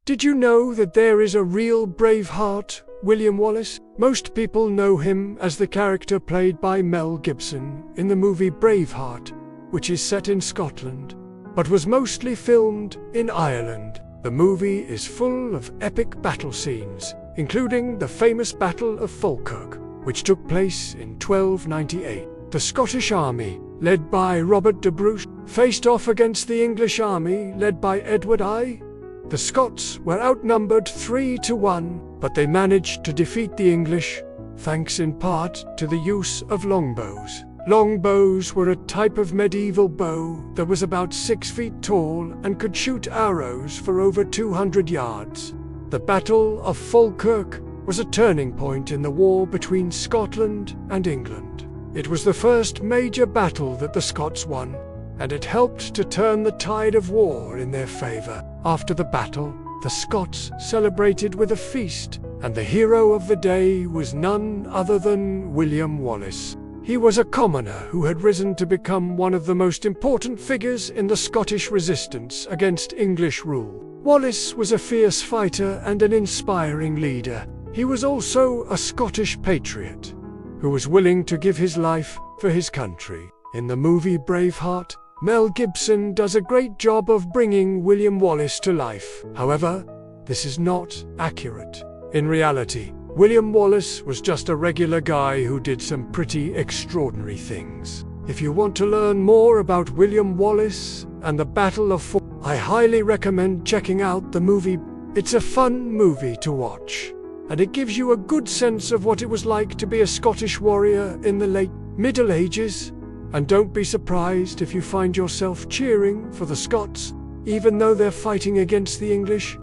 Did you know that there is a real Braveheart, William Wallace? Most people know him as the character played by Mel Gibson in the movie Braveheart, which is set in Scotland, but was mostly filmed in Ireland. The movie is full of epic battle scenes, including the famous Battle of Falkirk, which took place in 1298. The Scottish army, led by Robert de Bruce, faced off against the English army led by Edward I. The Scots were outnumbered 3-1, but they managed to defeat the English, thanks in part to the use of longbows. Longbows were a type of medieval bow that was about 6 feet tall and could shoot arrows for over 200 yards. The Battle of Falkirk was a turning point in the war between Scotland and England. It was the first major battle that the Scots won, and it helped to turn the tide of war in their favor. After the battle, the Scots celebrated with a feast, and the hero of the day was none other than William Wallace. He was a commoner who had risen to become one of the most important figures in the Scottish resistance against English rule. Wallace was a fierce fighter and an inspiring leader. He was also a Scottish patriot who was willing to give his life for his country. In the movie Braveheart, Mel Gibson does a great job of bringing William Wallace to life. However, this is not accurate. In reality, William Wallace was just a regular guy who did some pretty extraordinary things. If you want to learn more about William Wallace and the Battle of Falkirk, I highly recommend checking out the movie. It's a fun movie to watch, and it gives you a good sense of what it was like to be a Scottish warrior in the late Middle Ages. And don't be surprised if you find yourself cheering for the Scots, even though they're fighting against the English.